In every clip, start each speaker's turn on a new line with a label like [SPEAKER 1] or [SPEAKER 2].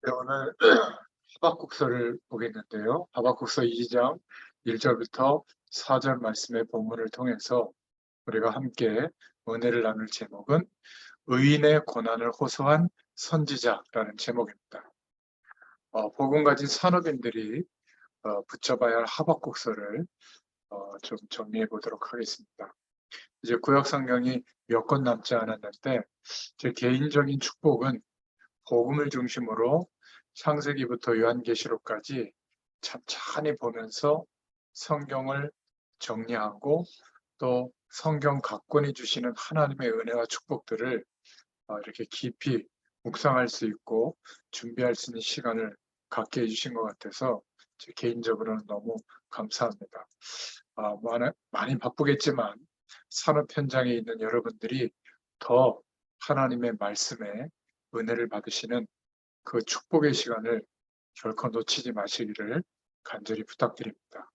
[SPEAKER 1] 네, 오늘 하박국서를 보겠는데요. 하박국서 2장 1절부터 4절 말씀의 본문을 통해서 우리가 함께 은혜를 나눌 제목은 의인의 고난을 호소한 선지자라는 제목입니다. 복음 가진 산업인들이 붙여봐야 할 하박국서를 좀 정리해 보도록 하겠습니다. 이제 구약 성경이 몇 권 남지 않았는데 제 개인적인 축복은 복음을 중심으로 창세기부터 요한계시록까지 찬찬히 보면서 성경을 정리하고 또 성경 각 권이 주시는 하나님의 은혜와 축복들을 이렇게 깊이 묵상할 수 있고 준비할 수 있는 시간을 갖게 해주신 것 같아서 제 개인적으로는 너무 감사합니다. 많이 바쁘겠지만 산업 현장에 있는 여러분들이 더 하나님의 말씀에 은혜를 받으시는 그 축복의 시간을 결코 놓치지 마시기를 간절히 부탁드립니다.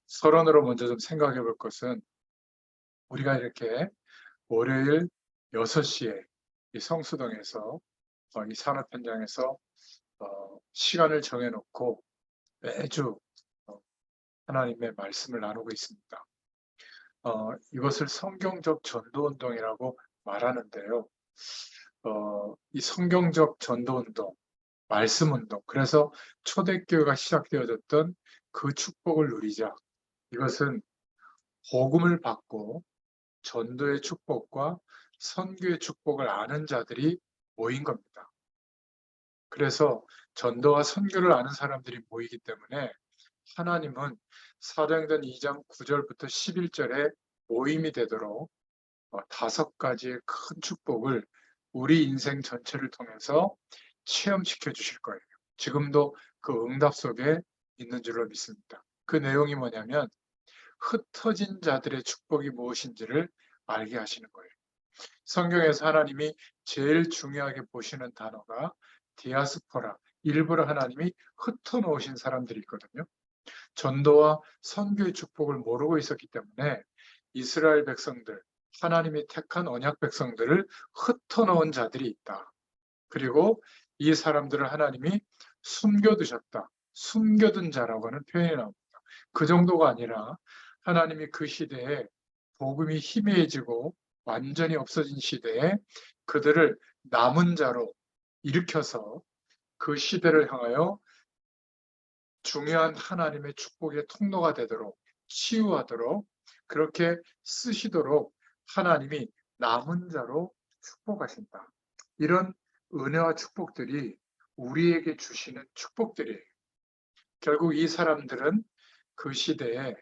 [SPEAKER 1] 서론으로 먼저 좀 생각해 볼 것은 우리가 이렇게 월요일 6시에 이 성수동에서 이 산업 현장에서 시간을 정해놓고 매주 하나님의 말씀을 나누고 있습니다. 이것을 성경적 전도운동이라고 말하는데요. 이 성경적 전도운동, 말씀운동, 그래서 초대교회가 시작되어졌던 그 축복을 누리자. 이것은 복음을 받고 전도의 축복과 선교의 축복을 아는 자들이 모인 겁니다. 그래서 전도와 선교를 아는 사람들이 모이기 때문에 하나님은 사도행전 2장 9절부터 11절에 모임이 되도록 5가지의 큰 축복을 우리 인생 전체를 통해서 체험시켜 주실 거예요. 지금도 그 응답 속에 있는 줄로 믿습니다. 그 내용이 뭐냐면 흩어진 자들의 축복이 무엇인지를 알게 하시는 거예요. 성경에서 하나님이 제일 중요하게 보시는 단어가 디아스포라, 일부러 하나님이 흩어놓으신 사람들이 있거든요. 전도와 선교의 축복을 모르고 있었기 때문에 이스라엘 백성들, 하나님이 택한 언약 백성들을 흩어놓은 자들이 있다. 그리고 이 사람들을 하나님이 숨겨두셨다. 숨겨둔 자라고 하는 표현이 나옵니다. 그 정도가 아니라 하나님이 그 시대에 복음이 희미해지고 완전히 없어진 시대에 그들을 남은 자로 일으켜서 그 시대를 향하여 중요한 하나님의 축복의 통로가 되도록 치유하도록 그렇게 쓰시도록 하나님이 남은 자로 축복하신다. 이런 은혜와 축복들이 우리에게 주시는 축복들이에요. 결국 이 사람들은 그 시대에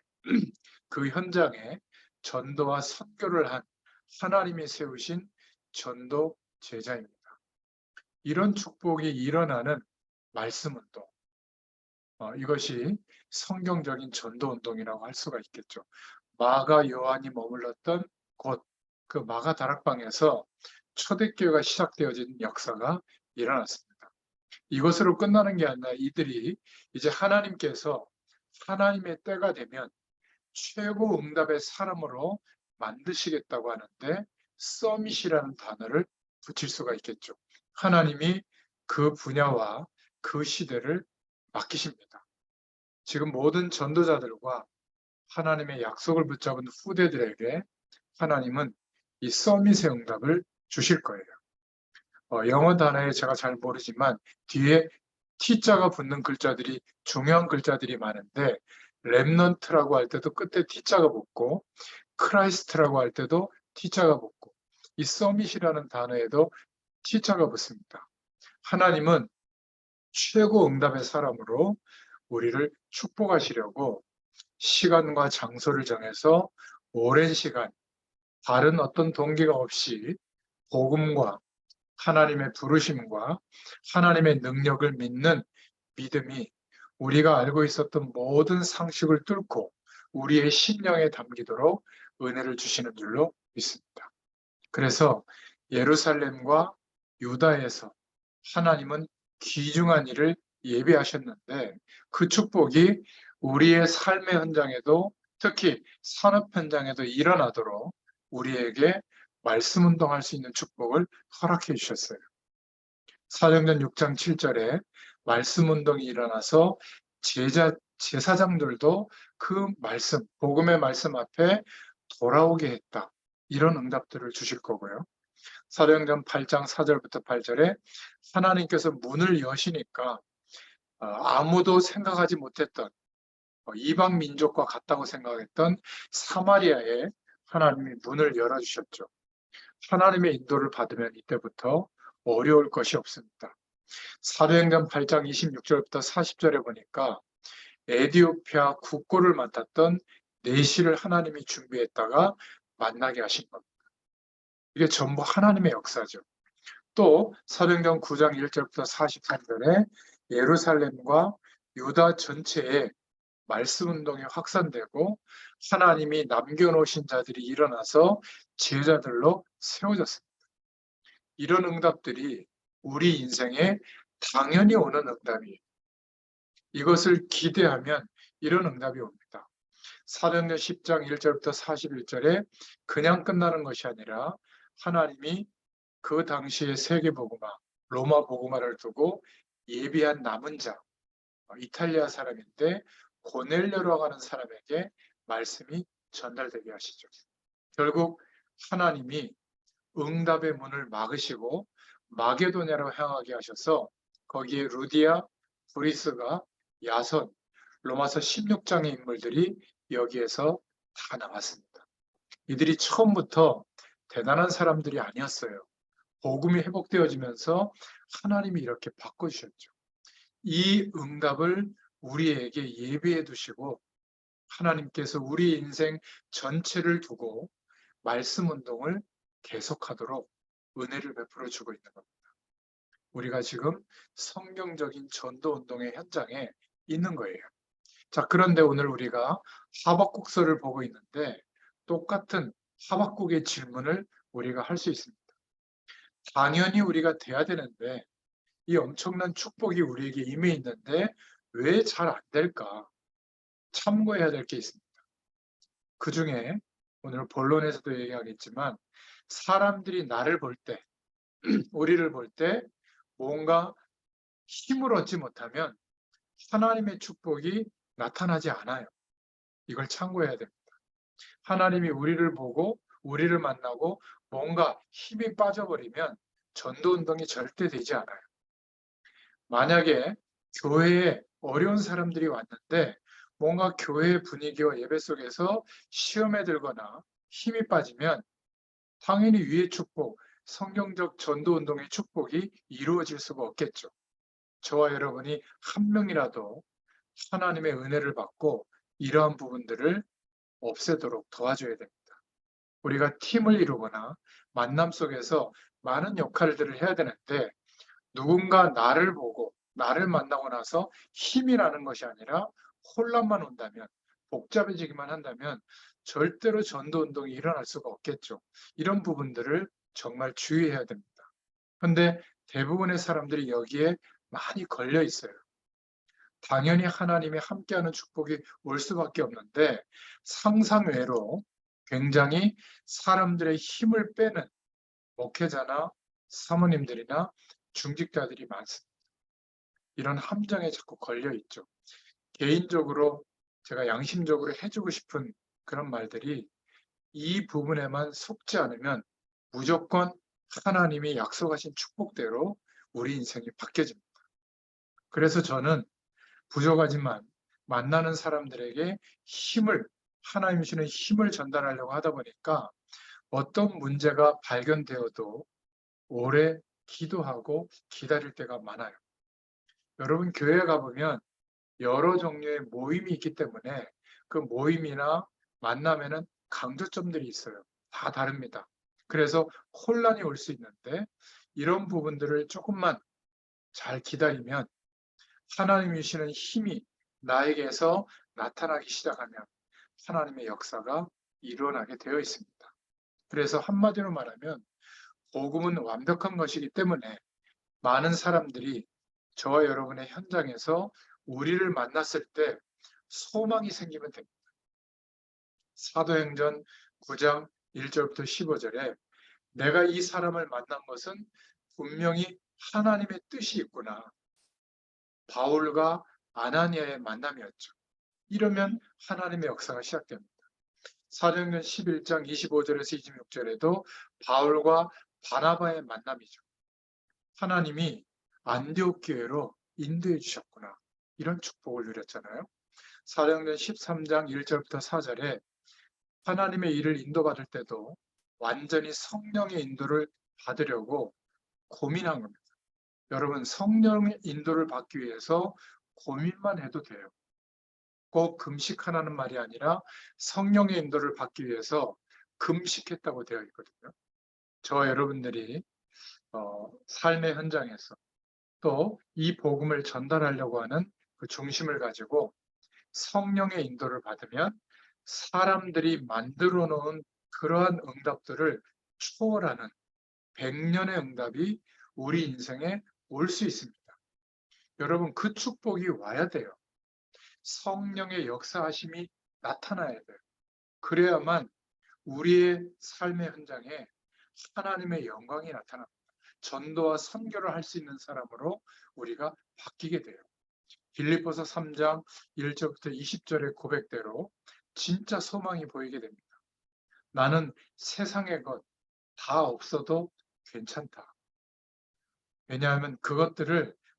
[SPEAKER 1] 그 현장에 전도와 선교를 한 하나님이 세우신 전도 제자입니다. 이런 축복이 일어나는 말씀 운동, 이것이 성경적인 전도 운동이라고 할 수가 있겠죠. 마가 요한이 머물렀던 곳, 그 마가 다락방에서 초대교회가 시작되어진 역사가 일어났습니다. 이것으로 끝나는 게 아니라 이들이 이제 하나님께서 하나님의 때가 되면 최고 응답의 사람으로 만드시겠다고 하는데 서밋이라는 단어를 붙일 수가 있겠죠. 하나님이 그 분야와 그 시대를 맡기십니다. 지금 모든 전도자들과 하나님의 약속을 붙잡은 후대들에게 하나님은 이 서밋의 응답을 주실 거예요. 영어 단어에 제가 잘 모르지만 뒤에 T자가 붙는 글자들이 중요한 글자들이 많은데 렘넌트라고 할 때도 끝에 T자가 붙고 크라이스트라고 할 때도 T자가 붙고 이 서밋이라는 단어에도 T자가 붙습니다. 하나님은 최고 응답의 사람으로 우리를 축복하시려고 시간과 장소를 정해서 오랜 시간 다른 어떤 동기가 없이 복음과 하나님의 부르심과 하나님의 능력을 믿는 믿음이 우리가 알고 있었던 모든 상식을 뚫고 우리의 심령에 담기도록 은혜를 주시는 줄로 믿습니다. 그래서 예루살렘과 유다에서 하나님은 귀중한 일을 예비하셨는데 그 축복이 우리의 삶의 현장에도 특히 산업 현장에도 일어나도록 우리에게 말씀 운동할 수 있는 축복을 허락해 주셨어요. 사도행전 6장 7절에 말씀 운동이 일어나서 제사장들도 그 말씀, 복음의 말씀 앞에 돌아오게 했다. 이런 응답들을 주실 거고요. 사도행전 8장 4절부터 8절에 하나님께서 문을 여시니까 아무도 생각하지 못했던 이방 민족과 같다고 생각했던 사마리아에 하나님이 문을 열어주셨죠. 하나님의 인도를 받으면 이때부터 어려울 것이 없습니다. 사도행전 8장 26절부터 40절에 보니까 에티오피아 국고를 맡았던 내시를 하나님이 준비했다가 만나게 하신 겁니다. 이게 전부 하나님의 역사죠. 또 사도행전 9장 1절부터 43절에 예루살렘과 유다 전체에 말씀 운동이 확산되고 하나님이 남겨놓으신 자들이 일어나서 제자들로 세워졌습니다. 이런 응답들이 우리 인생에 당연히 오는 응답이에요. 이것을 기대하면 이런 응답이 옵니다. 사도행전 10장 1절부터 41절에 그냥 끝나는 것이 아니라 하나님이 그 당시의 세계복음화, 로마 복음화를 두고 예비한 남은 자, 이탈리아 사람인데 고넬료라고 하는 사람에게 말씀이 전달되게 하시죠. 결국 하나님이 응답의 문을 막으시고 마게도냐로 향하게 하셔서 거기에 루디아, 브리스가, 야손, 로마서 16장의 인물들이 여기에서 다 나왔습니다. 이들이 처음부터 대단한 사람들이 아니었어요. 복음이 회복되어지면서 하나님이 이렇게 바꿔주셨죠. 이 응답을 우리에게 예비해 두시고 하나님께서 우리 인생 전체를 두고 말씀 운동을 계속하도록 은혜를 베풀어 주고 있는 겁니다. 우리가 지금 성경적인 전도 운동의 현장에 있는 거예요. 자, 그런데 오늘 우리가 하박국서를 보고 있는데 똑같은 하박국의 질문을 우리가 할 수 있습니다. 당연히 우리가 돼야 되는데 이 엄청난 축복이 우리에게 임해 있는데 왜 잘 안 될까? 참고해야 될 게 있습니다. 그 중에 오늘 본론에서도 얘기하겠지만 사람들이 나를 볼 때, 우리를 볼 때 뭔가 힘을 얻지 못하면 하나님의 축복이 나타나지 않아요. 이걸 참고해야 됩니다. 하나님이 우리를 보고 우리를 만나고 뭔가 힘이 빠져버리면 전도운동이 절대 되지 않아요. 만약에 교회에 어려운 사람들이 왔는데 뭔가 교회의 분위기와 예배 속에서 시험에 들거나 힘이 빠지면 당연히 위의 축복, 성경적 전도운동의 축복이 이루어질 수가 없겠죠. 저와 여러분이 한 명이라도 하나님의 은혜를 받고 이러한 부분들을 없애도록 도와줘야 됩니다. 우리가 팀을 이루거나 만남 속에서 많은 역할들을 해야 되는데 누군가 나를 보고 나를 만나고 나서 힘이 나는 것이 아니라 혼란만 온다면 복잡해지기만 한다면 절대로 전도운동이 일어날 수가 없겠죠. 이런 부분들을 정말 주의해야 됩니다. 그런데 대부분의 사람들이 여기에 많이 걸려 있어요. 당연히 하나님이 함께하는 축복이 올 수밖에 없는데 상상외로 굉장히 사람들의 힘을 빼는 목회자나 사모님들이나 중직자들이 많습니다. 이런 함정에 자꾸 걸려 있죠. 개인적으로 제가 양심적으로 해주고 싶은 그런 말들이 이 부분에만 속지 않으면 무조건 하나님이 약속하신 축복대로 우리 인생이 바뀌어집니다. 그래서 저는 부족하지만 만나는 사람들에게 하나님 주시는 힘을 전달하려고 하다 보니까 어떤 문제가 발견되어도 오래 기도하고 기다릴 때가 많아요. 여러분 교회에 가보면 여러 종류의 모임이 있기 때문에 그 모임이나 만남에는 강조점들이 있어요. 다 다릅니다. 그래서 혼란이 올 수 있는데 이런 부분들을 조금만 잘 기다리면 하나님이 주시는 힘이 나에게서 나타나기 시작하면 하나님의 역사가 일어나게 되어 있습니다. 그래서 한마디로 말하면 복음은 완벽한 것이기 때문에 많은 사람들이 저와 여러분의 현장에서 우리를 만났을 때 소망이 생기면 됩니다. 사도행전 9장 1절부터 15절에 내가 이 사람을 만난 것은 분명히 하나님의 뜻이 있구나. 바울과 아나니아의 만남이었죠. 이러면 하나님의 역사가 시작됩니다. 사도행전 11장 25절에서 26절에도 바울과 바나바의 만남이죠. 하나님이 안디옥 교회로 인도해 주셨구나. 이런 축복을 누렸잖아요. 사도행전 13장 1절부터 4절에 하나님의 일을 인도받을 때도 완전히 성령의 인도를 받으려고 고민한 겁니다. 여러분, 성령의 인도를 받기 위해서 고민만 해도 돼요. 꼭 금식하라는 말이 아니라 성령의 인도를 받기 위해서 금식했다고 되어 있거든요. 저와 여러분들이 삶의 현장에서 또 이 복음을 전달하려고 하는 그 중심을 가지고 성령의 인도를 받으면 사람들이 만들어 놓은 그러한 응답들을 초월하는 100년의 응답이 우리 인생에 올 수 있습니다. 여러분, 그 축복이 와야 돼요. 성령의 역사하심이 나타나야 돼요. 그래야만 우리의 삶의 현장에 하나님의 영광이 나타납니다. 전도와 선교를 할 수 있는 사람으로 우리가 바뀌게 돼요. 빌립보서 3장 1절부터 20절의 고백대로 진짜 소망이 보이게 됩니다. 나는 세상의 것 다 없어도 괜찮다. 왜냐하면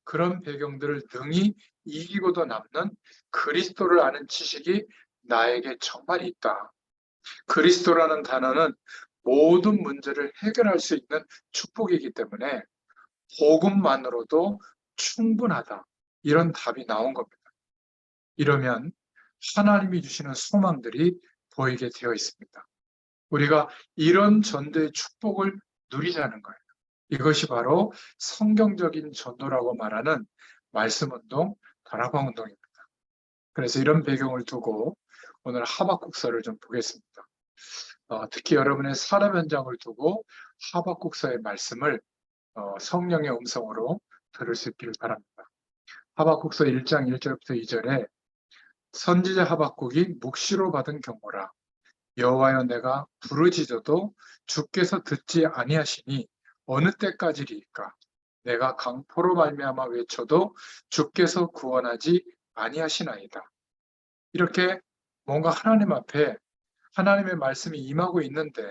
[SPEAKER 1] 그런 배경들을 능히 이기고도 남는 그리스도를 아는 지식이 나에게 정말 있다. 그리스도라는 단어는 모든 문제를 해결할 수 있는 축복이기 때문에 복음만으로도 충분하다. 이런 답이 나온 겁니다. 이러면 하나님이 주시는 소망들이 보이게 되어 있습니다. 우리가 이런 전도의 축복을 누리자는 거예요. 이것이 바로 성경적인 전도라고 말하는 말씀운동, 다락방운동입니다. 그래서 이런 배경을 두고 오늘 하박국서를 좀 보겠습니다. 특히 여러분의 삶의 현장을 두고 하박국서의 말씀을 성령의 음성으로 들을 수 있기를 바랍니다. 하박국서 1장 1절부터 2절에 선지자 하박국이 묵시로 받은 경고라. 여호와여, 내가 부르짖어도 주께서 듣지 아니하시니 어느 때까지리이까? 내가 강포로 말미암아 외쳐도 주께서 구원하지 아니하시나이다. 이렇게 뭔가 하나님 앞에 하나님의 말씀이 임하고 있는데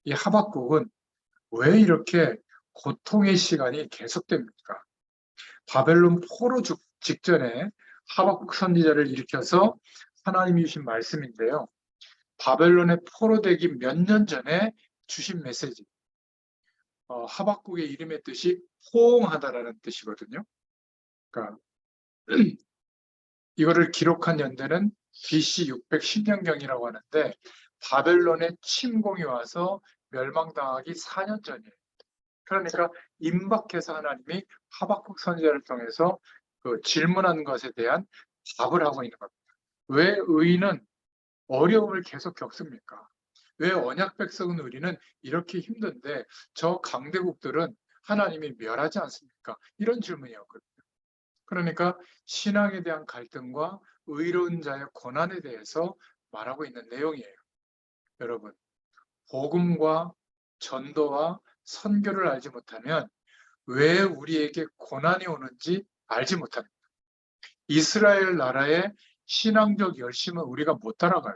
[SPEAKER 1] 이 하박국은 왜 이렇게 고통의 시간이 계속됩니까? 바벨론 포로 직전에 하박국 선지자를 일으켜서 하나님이 주신 말씀인데요. 바벨론의 포로되기 몇 년 전에 주신 메시지. 하박국의 이름의 뜻이 호응하다라는 뜻이거든요. 그러니까 이거를 기록한 연대는 BC 610년경이라고 하는데 바벨론의 침공이 와서 멸망당하기 4년 전이에요. 그러니까 임박해서 하나님이 하박국 선지자를 통해서 그 질문한 것에 대한 답을 하고 있는 겁니다. 왜 의인은 어려움을 계속 겪습니까? 왜 언약 백성은 우리는 이렇게 힘든데 저 강대국들은 하나님이 멸하지 않습니까? 이런 질문이었거든요. 그러니까 신앙에 대한 갈등과 의로운 자의 고난에 대해서 말하고 있는 내용이에요. 여러분, 복음과 전도와 선교를 알지 못하면 왜 우리에게 고난이 오는지 알지 못합니다. 이스라엘 나라의 신앙적 열심은 우리가 못 따라가요.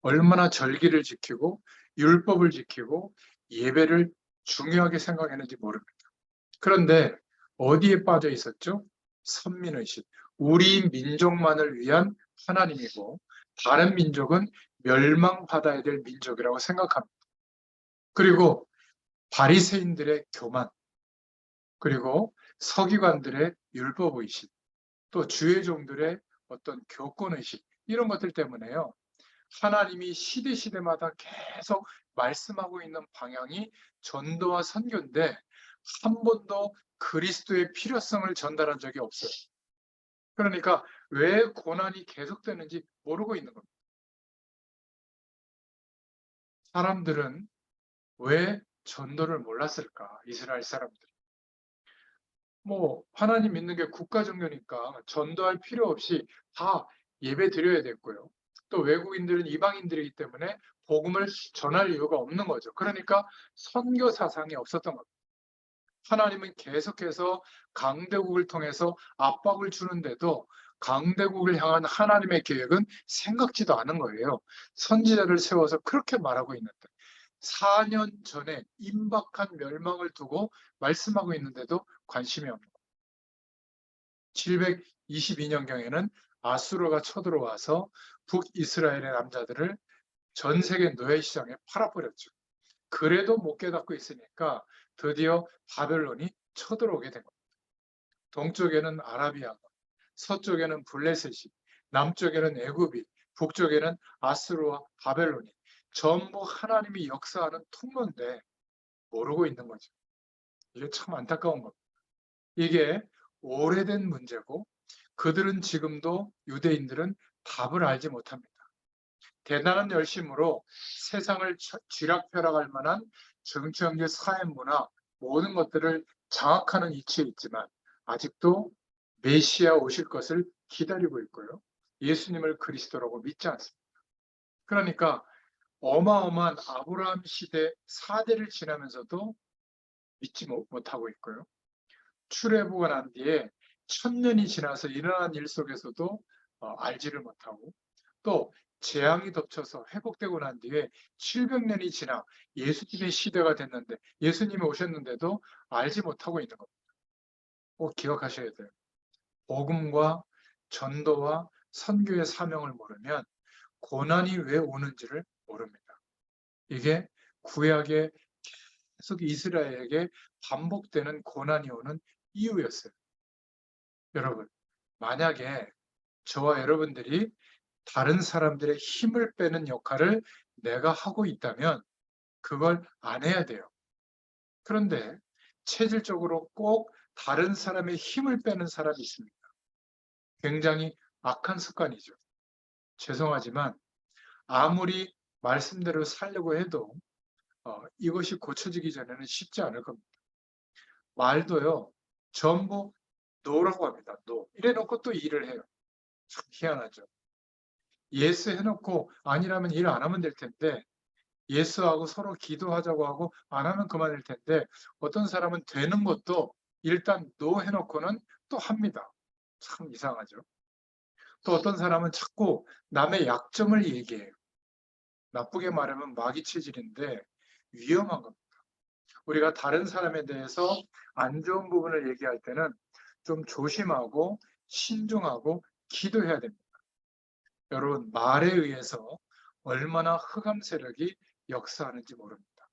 [SPEAKER 1] 얼마나 절기를 지키고 율법을 지키고 예배를 중요하게 생각했는지 모릅니다. 그런데 어디에 빠져 있었죠? 선민의식. 우리 민족만을 위한 하나님이고 다른 민족은 멸망받아야 될 민족이라고 생각합니다. 그리고 바리새인들의 교만, 그리고 서기관들의 율법의식, 또 주의종들의 어떤 교권의식, 이런 것들 때문에요. 하나님이 시대마다 계속 말씀하고 있는 방향이 전도와 선교인데 한 번도 그리스도의 필요성을 전달한 적이 없어요. 그러니까 왜 고난이 계속되는지 모르고 있는 겁니다. 사람들은 왜 전도를 몰랐을까? 이스라엘 사람들. 하나님 믿는 게 국가 종교니까 전도할 필요 없이 다 예배 드려야 됐고요. 또 외국인들은 이방인들이기 때문에 복음을 전할 이유가 없는 거죠. 그러니까 선교 사상이 없었던 겁니다. 하나님은 계속해서 강대국을 통해서 압박을 주는데도 강대국을 향한 하나님의 계획은 생각지도 않은 거예요. 선지자를 세워서 그렇게 말하고 있는데 4년 전에 임박한 멸망을 두고 말씀하고 있는데도 관심이 없는 거예요. 722년경에는 아수르가 쳐들어와서 북이스라엘의 남자들을 전 세계 노예시장에 팔아버렸죠. 그래도 못 깨닫고 있으니까 드디어 바벨론이 쳐들어오게 된 겁니다. 동쪽에는 아라비아가, 서쪽에는 블레셋이, 남쪽에는 애굽이, 북쪽에는 아수르와 바벨론이 전부 하나님이 역사하는 통로인데 모르고 있는 거죠. 이게 참 안타까운 겁니다. 이게 오래된 문제고 그들은 지금도 유대인들은 답을 알지 못합니다. 대단한 열심으로 세상을 쥐락펴락할 만한 정치경제 사회문화 모든 것들을 장악하는 이치에 있지만 아직도 메시아 오실 것을 기다리고 있고요. 예수님을 그리스도라고 믿지 않습니다. 그러니까 어마어마한 아브라함 시대 4대를 지나면서도 믿지 못하고 있고요. 출애굽가 난 뒤에 1000년이 지나서 일어난 일 속에서도 알지를 못하고 또 재앙이 덮쳐서 회복되고 난 뒤에 700년이 지나 예수님의 시대가 됐는데 예수님이 오셨는데도 알지 못하고 있는 겁니다. 꼭 기억하셔야 돼요. 복음과 전도와 선교의 사명을 모르면 고난이 왜 오는지를 모릅니다. 이게 구약의 계속 이스라엘에게 반복되는 고난이 오는 이유였어요. 여러분, 만약에 저와 여러분들이 다른 사람들의 힘을 빼는 역할을 내가 하고 있다면 그걸 안 해야 돼요. 그런데 체질적으로 꼭 다른 사람의 힘을 빼는 사람이 있습니다. 굉장히 악한 습관이죠. 죄송하지만 아무리 말씀대로 살려고 해도 이것이 고쳐지기 전에는 쉽지 않을 겁니다. 말도요, 전부 노라고 합니다. 노. 이래놓고 또 일을 해요. 참 희한하죠. 예스 해놓고 아니라면 일 안 하면 될 텐데 예스하고 서로 기도하자고 하고 안 하면 그만일 텐데 어떤 사람은 되는 것도 일단 노 해놓고는 또 합니다. 참 이상하죠. 또 어떤 사람은 자꾸 남의 약점을 얘기해요. 나쁘게 말하면 마귀 체질인데 위험한 겁니다. 우리가 다른 사람에 대해서 안 좋은 부분을 얘기할 때는 좀 조심하고 신중하고 기도해야 됩니다. 여러분, 말에 의해서 얼마나 흑암 세력이 역사하는지 모릅니다.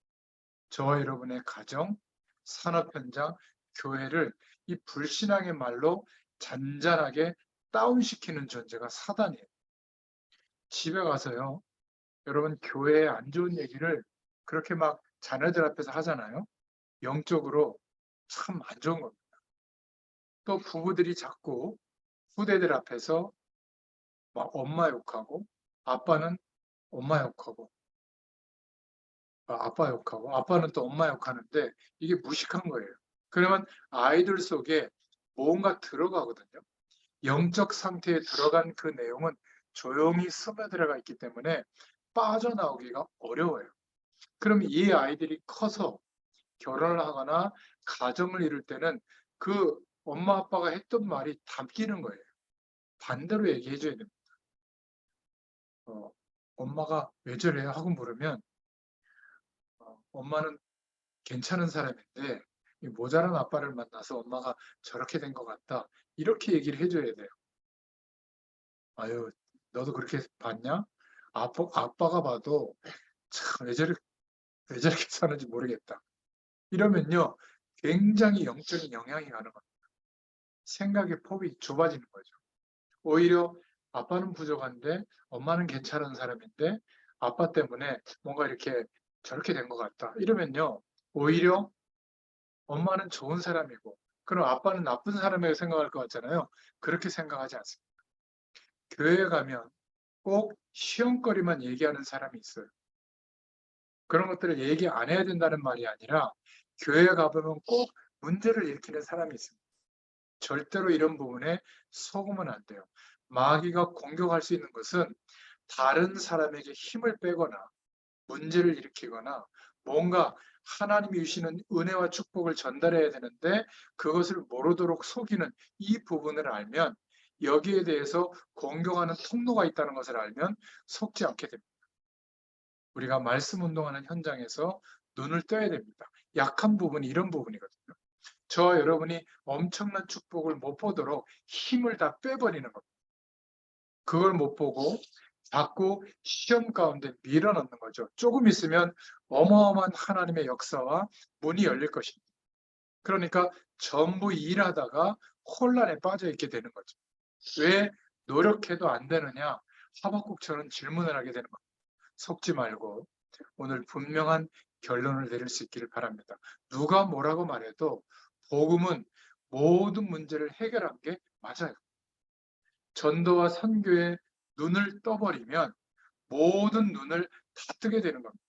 [SPEAKER 1] 저와 여러분의 가정, 산업 현장, 교회를 이 불신앙의 말로 잔잔하게 다운시키는 존재가 사단이에요. 집에 가서요, 여러분 교회의 안 좋은 얘기를 그렇게 막 자녀들 앞에서 하잖아요. 영적으로 참 안 좋은 겁니다. 또 부부들이 자꾸 후대들 앞에서 막 엄마 욕하고 아빠는 엄마 욕하고 아빠 욕하고 아빠는 또 엄마 욕하는데 이게 무식한 거예요. 그러면 아이들 속에 뭔가 들어가거든요. 영적 상태에 들어간 그 내용은 조용히 스며들어가 있기 때문에 빠져나오기가 어려워요. 그럼 이 아이들이 커서 결혼을 하거나 가정을 이룰 때는 그 엄마 아빠가 했던 말이 담기는 거예요. 반대로 얘기해 줘야 됩니다. 엄마가 왜 저래 하고 물으면 엄마는 괜찮은 사람인데 이 모자란 아빠를 만나서 엄마가 저렇게 된 것 같다. 이렇게 얘기를 해줘야 돼요. 아유, 너도 그렇게 봤냐? 아빠가 봐도 참 왜 저렇게 사는지 모르겠다. 이러면요, 굉장히 영적인 영향이 가는 겁니다. 생각의 폭이 좁아지는 거죠. 오히려 아빠는 부족한데 엄마는 괜찮은 사람인데 아빠 때문에 뭔가 이렇게 저렇게 된 것 같다. 이러면요, 오히려 엄마는 좋은 사람이고 그럼 아빠는 나쁜 사람이라고 생각할 것 같잖아요. 그렇게 생각하지 않습니다. 교회에 가면 꼭 시험거리만 얘기하는 사람이 있어요. 그런 것들을 얘기 안 해야 된다는 말이 아니라 교회에 가보면 꼭 문제를 일으키는 사람이 있습니다. 절대로 이런 부분에 속으면 안 돼요. 마귀가 공격할 수 있는 것은 다른 사람에게 힘을 빼거나 문제를 일으키거나 뭔가 하나님이 주시는 은혜와 축복을 전달해야 되는데 그것을 모르도록 속이는 이 부분을 알면, 여기에 대해서 공경하는 통로가 있다는 것을 알면 속지 않게 됩니다. 우리가 말씀 운동하는 현장에서 눈을 떠야 됩니다. 약한 부분이 이런 부분이거든요. 저와 여러분이 엄청난 축복을 못 보도록 힘을 다 빼버리는 겁니다. 그걸 못 보고 자꾸 시험 가운데 밀어넣는 거죠. 조금 있으면 어마어마한 하나님의 역사와 문이 열릴 것입니다. 그러니까 전부 일하다가 혼란에 빠져 있게 되는 거죠. 왜 노력해도 안 되느냐? 하박국처럼 질문을 하게 되는 겁니다. 속지 말고 오늘 분명한 결론을 내릴 수 있기를 바랍니다. 누가 뭐라고 말해도 복음은 모든 문제를 해결한 게 맞아요. 전도와 선교에 눈을 떠버리면 모든 눈을 다 뜨게 되는 겁니다.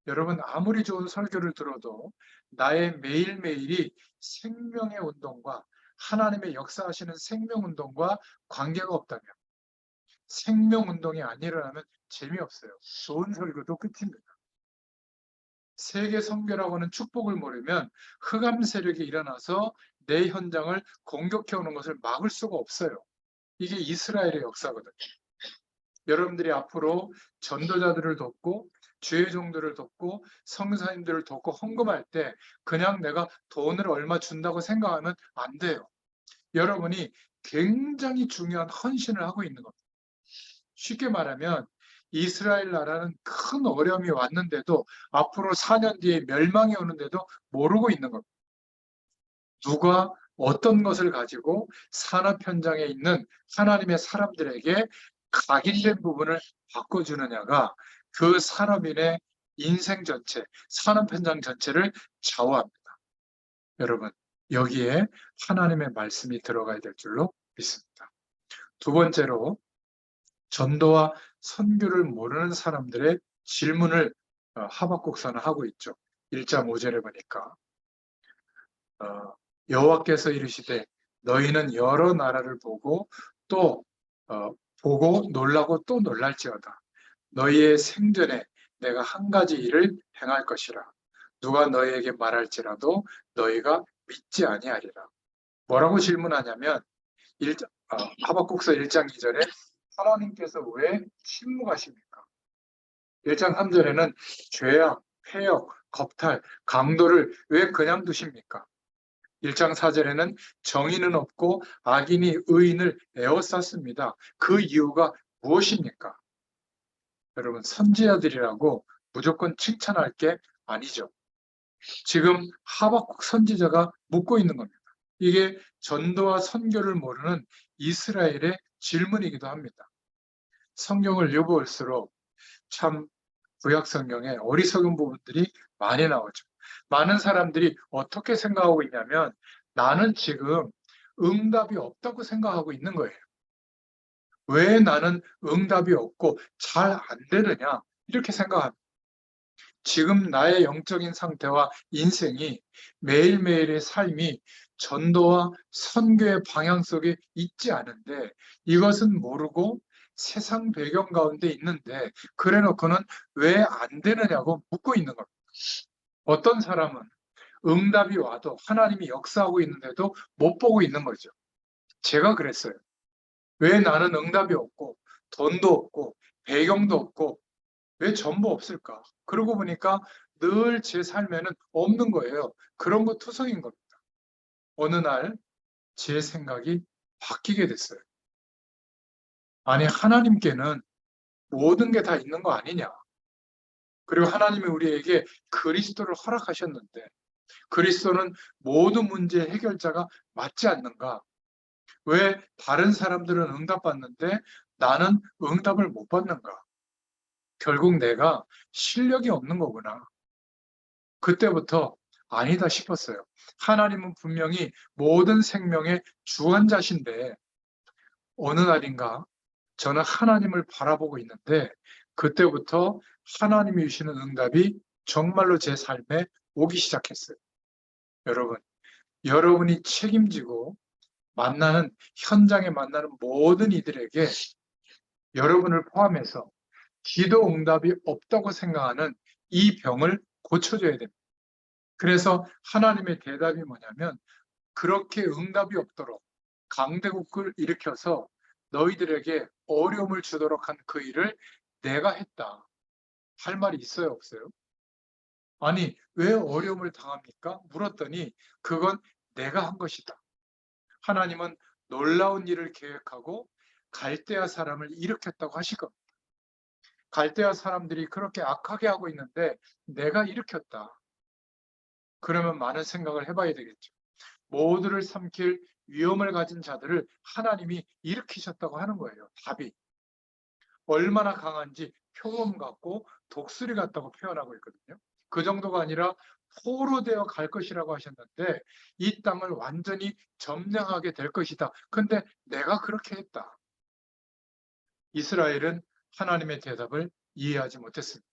[SPEAKER 1] 여러분, 아무리 좋은 설교를 들어도 나의 매일매일이 생명의 운동과 하나님의 역사하시는 생명 운동과 관계가 없다면, 생명 운동이 안 일어나면 재미없어요. 좋은 설교도 끝입니다. 세계 선교라고 하는 축복을 모르면 흑암 세력이 일어나서 내 현장을 공격해 오는 것을 막을 수가 없어요. 이게 이스라엘의 역사거든요. 여러분들이 앞으로 전도자들을 돕고 주의 종들을 돕고 성사님들을 돕고 헌금할 때 그냥 내가 돈을 얼마 준다고 생각하면 안 돼요. 여러분이 굉장히 중요한 헌신을 하고 있는 겁니다. 쉽게 말하면 이스라엘 나라는 큰 어려움이 왔는데도 앞으로 4년 뒤에 멸망이 오는데도 모르고 있는 겁니다. 누가 어떤 것을 가지고 산업 현장에 있는 하나님의 사람들에게 각인된 부분을 바꿔주느냐가 그 산업인의 인생 전체, 산업 현장 전체를 좌우합니다. 여러분, 여기에 하나님의 말씀이 들어가야 될 줄로 믿습니다. 두 번째로, 전도와 선교를 모르는 사람들의 질문을 하박국서는 하고 있죠. 1장 5절에 보니까 여호와께서 이르시되 너희는 여러 나라를 보고 또 보고 놀라고 또 놀랄지어다. 너희의 생전에 내가 한 가지 일을 행할 것이라. 누가 너희에게 말할지라도 너희가 믿지 아니하리라. 뭐라고 질문하냐면 하박국서 1장 2절에 하나님께서 왜 침묵하십니까? 1장 3절에는 죄악, 폐역, 겁탈, 강도를 왜 그냥 두십니까? 1장 4절에는 정의는 없고 악인이 의인을 에워쌌습니다. 그 이유가 무엇입니까? 여러분, 선지자들이라고 무조건 칭찬할 게 아니죠. 지금 하박국 선지자가 묻고 있는 겁니다. 이게 전도와 선교를 모르는 이스라엘의 질문이기도 합니다. 성경을 읽어볼수록 참 구약 성경에 어리석은 부분들이 많이 나오죠. 많은 사람들이 어떻게 생각하고 있냐면 나는 지금 응답이 없다고 생각하고 있는 거예요. 왜 나는 응답이 없고 잘 안 되느냐 이렇게 생각합니다. 지금 나의 영적인 상태와 인생이 매일매일의 삶이 전도와 선교의 방향 속에 있지 않은데 이것은 모르고 세상 배경 가운데 있는데 그래 놓고는 왜 안 되느냐고 묻고 있는 겁니다. 어떤 사람은 응답이 와도 하나님이 역사하고 있는데도 못 보고 있는 거죠. 제가 그랬어요. 왜 나는 응답이 없고 돈도 없고 배경도 없고 왜 전부 없을까? 그러고 보니까 늘 제 삶에는 없는 거예요. 그런 거 투성인 겁니다. 어느 날 제 생각이 바뀌게 됐어요. 아니, 하나님께는 모든 게 다 있는 거 아니냐? 그리고 하나님이 우리에게 그리스도를 허락하셨는데 그리스도는 모든 문제의 해결자가 맞지 않는가? 왜 다른 사람들은 응답받는데 나는 응답을 못 받는가? 결국 내가 실력이 없는 거구나. 그때부터 아니다 싶었어요. 하나님은 분명히 모든 생명의 주관자신데 어느 날인가 저는 하나님을 바라보고 있는데 그때부터 하나님이 주시는 응답이 정말로 제 삶에 오기 시작했어요. 여러분, 여러분이 책임지고 만나는 현장에 만나는 모든 이들에게 여러분을 포함해서 기도 응답이 없다고 생각하는 이 병을 고쳐줘야 됩니다. 그래서 하나님의 대답이 뭐냐면 그렇게 응답이 없도록 강대국을 일으켜서 너희들에게 어려움을 주도록 한 그 일을 내가 했다. 할 말이 있어요, 없어요? 아니, 왜 어려움을 당합니까? 물었더니 그건 내가 한 것이다. 하나님은 놀라운 일을 계획하고 갈대아 사람을 일으켰다고 하시거든요. 갈대아 사람들이 그렇게 악하게 하고 있는데 내가 일으켰다. 그러면 많은 생각을 해봐야 되겠죠. 모두를 삼킬 위험을 가진 자들을 하나님이 일으키셨다고 하는 거예요. 답이. 얼마나 강한지 표범 같고 독수리 같다고 표현하고 있거든요. 그 정도가 아니라 포로 되어 갈 것이라고 하셨는데 이 땅을 완전히 점령하게 될 것이다. 근데 내가 그렇게 했다. 이스라엘은 하나님의 대답을 이해하지 못했습니다.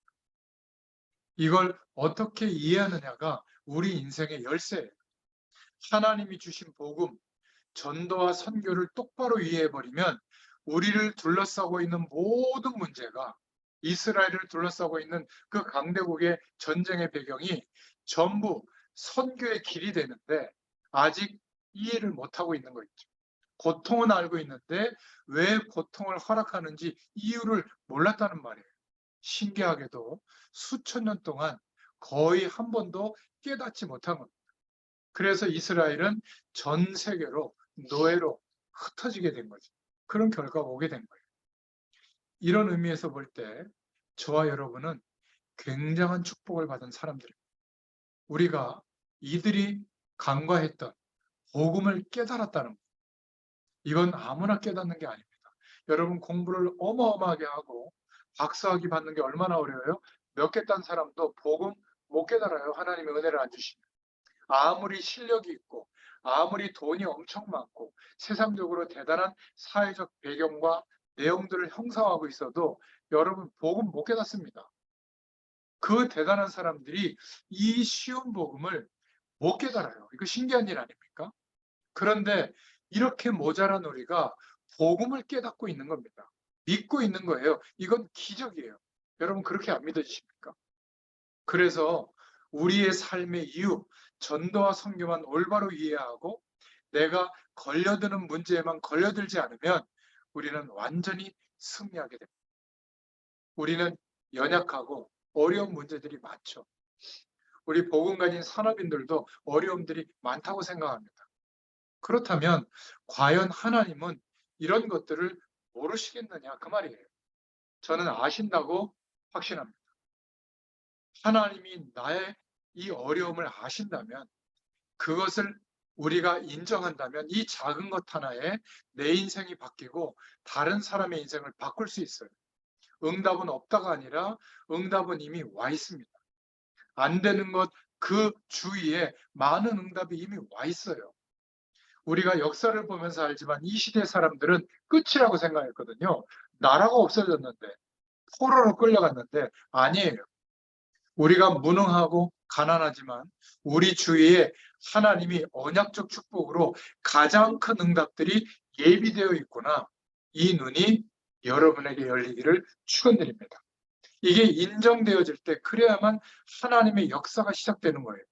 [SPEAKER 1] 이걸 어떻게 이해하느냐가 우리 인생의 열쇠예요. 하나님이 주신 복음, 전도와 선교를 똑바로 이해해버리면 우리를 둘러싸고 있는 모든 문제가 이스라엘을 둘러싸고 있는 그 강대국의 전쟁의 배경이 전부 선교의 길이 되는데 아직 이해를 못하고 있는 거 있죠. 고통은 알고 있는데 왜 고통을 허락하는지 이유를 몰랐다는 말이에요. 신기하게도 수천 년 동안 거의 한 번도 깨닫지 못한 겁니다. 그래서 이스라엘은 전 세계로 노예로 흩어지게 된 거죠. 그런 결과가 오게 된 거예요. 이런 의미에서 볼 때 저와 여러분은 굉장한 축복을 받은 사람들입니다. 우리가 이들이 간과했던 복음을 깨달았다는 것. 이건 아무나 깨닫는 게 아닙니다. 여러분 공부를 어마어마하게 하고 박사학위 받는 게 얼마나 어려워요? 몇 개 딴 사람도 복음 못 깨달아요. 하나님의 은혜를 안 주시면. 아무리 실력이 있고 아무리 돈이 엄청 많고 세상적으로 대단한 사회적 배경과 내용들을 형성하고 있어도 여러분 복음 못 깨닫습니다. 그 대단한 사람들이 이 쉬운 복음을 못 깨달아요. 이거 신기한 일 아닙니까? 그런데 이렇게 모자란 우리가 복음을 깨닫고 있는 겁니다. 믿고 있는 거예요. 이건 기적이에요. 여러분 그렇게 안 믿어지십니까? 그래서 우리의 삶의 이유, 전도와 선교만 올바로 이해하고 내가 걸려드는 문제에만 걸려들지 않으면 우리는 완전히 승리하게 됩니다. 우리는 연약하고 어려운 문제들이 많죠. 우리 복음 가진 산업인들도 어려움들이 많다고 생각합니다. 그렇다면 과연 하나님은 이런 것들을 모르시겠느냐 그 말이에요. 저는 아신다고 확신합니다. 하나님이 나의 이 어려움을 아신다면 그것을 우리가 인정한다면 이 작은 것 하나에 내 인생이 바뀌고 다른 사람의 인생을 바꿀 수 있어요. 응답은 없다가 아니라 응답은 이미 와 있습니다. 안 되는 것 그 주위에 많은 응답이 이미 와 있어요. 우리가 역사를 보면서 알지만 이 시대 사람들은 끝이라고 생각했거든요. 나라가 없어졌는데 포로로 끌려갔는데 아니에요. 우리가 무능하고 가난하지만 우리 주위에 하나님이 언약적 축복으로 가장 큰 응답들이 예비되어 있구나. 이 눈이 여러분에게 열리기를 축원드립니다. 이게 인정되어질 때 그래야만 하나님의 역사가 시작되는 거예요.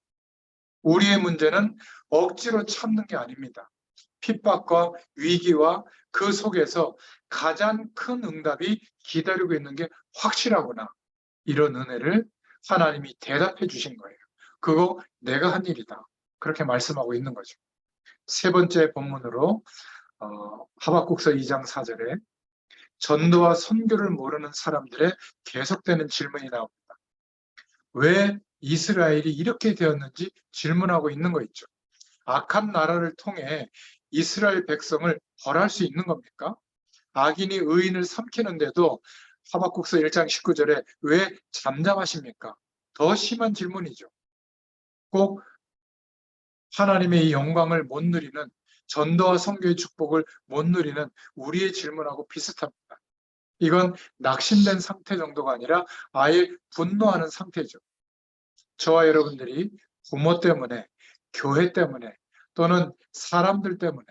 [SPEAKER 1] 우리의 문제는 억지로 참는 게 아닙니다. 핍박과 위기와 그 속에서 가장 큰 응답이 기다리고 있는 게 확실하구나. 이런 은혜를 하나님이 대답해 주신 거예요. 그거 내가 한 일이다. 그렇게 말씀하고 있는 거죠. 세 번째 본문으로 하박국서 2장 4절에 전도와 선교를 모르는 사람들의 계속되는 질문이 나옵니다. 왜 이스라엘이 이렇게 되었는지 질문하고 있는 거 있죠. 악한 나라를 통해 이스라엘 백성을 벌할 수 있는 겁니까? 악인이 의인을 삼키는데도 하박국서 1장 19절에 왜 잠잠하십니까? 더 심한 질문이죠. 꼭 하나님의 이 영광을 못 누리는 전도와 선교의 축복을 못 누리는 우리의 질문하고 비슷합니다. 이건 낙심된 상태 정도가 아니라 아예 분노하는 상태죠. 저와 여러분들이 부모 때문에, 교회 때문에 또는 사람들 때문에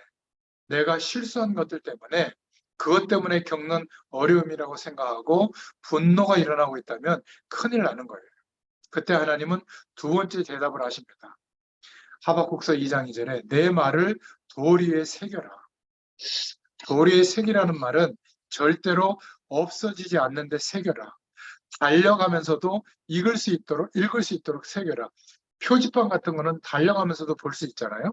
[SPEAKER 1] 내가 실수한 것들 때문에 그것 때문에 겪는 어려움이라고 생각하고 분노가 일어나고 있다면 큰일 나는 거예요. 그때 하나님은 두 번째 대답을 하십니다. 하박국서 2장 2절에 내 말을 돌 위에 새겨라. 돌 위에 새기라는 말은 절대로 없어지지 않는데 새겨라. 달려가면서도 읽을 수 있도록 새겨라. 표지판 같은 거는 달려가면서도 볼 수 있잖아요.